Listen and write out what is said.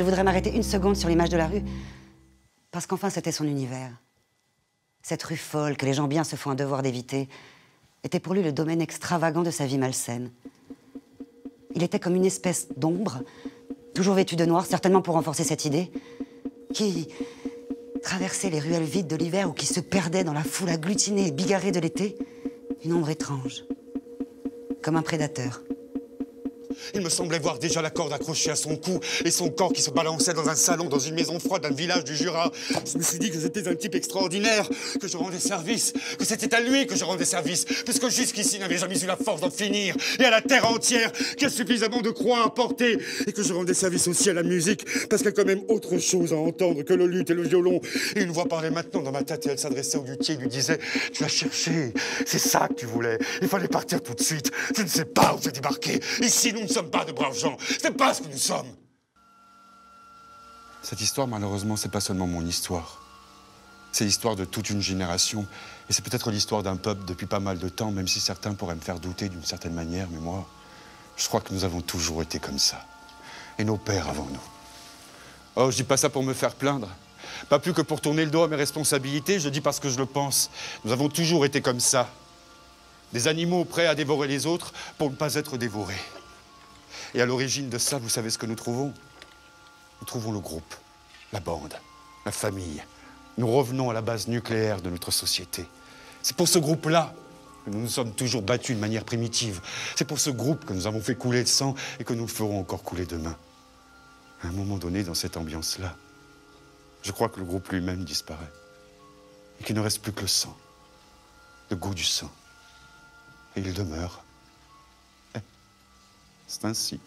Je voudrais m'arrêter une seconde sur l'image de la rue, parce qu'enfin, c'était son univers. Cette rue folle que les gens bien se font un devoir d'éviter était pour lui le domaine extravagant de sa vie malsaine. Il était comme une espèce d'ombre, toujours vêtue de noir, certainement pour renforcer cette idée, qui traversait les ruelles vides de l'hiver ou qui se perdait dans la foule agglutinée et bigarrée de l'été. Une ombre étrange, comme un prédateur. Il me semblait voir déjà la corde accrochée à son cou et son corps qui se balançait dans un salon, dans une maison froide d'un village du Jura. Je me suis dit que c'était un type extraordinaire, que je rendais service, que c'était à lui que je rendais service, puisque jusqu'ici il n'avait jamais eu la force d'en finir, et à la terre entière, qui a suffisamment de croix à porter, et que je rendais service aussi à la musique, parce qu'il y a quand même autre chose à entendre que le luth et le violon. Et une voix parlait maintenant dans ma tête, et elle s'adressait au luthier, lui disait « Tu l'as cherché, c'est ça que tu voulais, il fallait partir tout de suite, tu ne sais pas où c'est débarqué, ici nous ne sommes pas de braves gens, c'est pas ce que nous sommes. » Cette histoire, malheureusement, c'est pas seulement mon histoire. C'est l'histoire de toute une génération. Et c'est peut-être l'histoire d'un peuple depuis pas mal de temps, même si certains pourraient me faire douter d'une certaine manière. Mais moi, je crois que nous avons toujours été comme ça. Et nos pères avant nous. Oh, je dis pas ça pour me faire plaindre. Pas plus que pour tourner le dos à mes responsabilités, je dis parce que je le pense. Nous avons toujours été comme ça. Des animaux prêts à dévorer les autres pour ne pas être dévorés. Et à l'origine de ça, vous savez ce que nous trouvons? Nous trouvons le groupe, la bande, la famille. Nous revenons à la base nucléaire de notre société. C'est pour ce groupe-là que nous nous sommes toujours battus de manière primitive. C'est pour ce groupe que nous avons fait couler le sang et que nous ferons encore couler demain. À un moment donné, dans cette ambiance-là, je crois que le groupe lui-même disparaît. Et qu'il ne reste plus que le sang, le goût du sang. Et il demeure. C'est ainsi.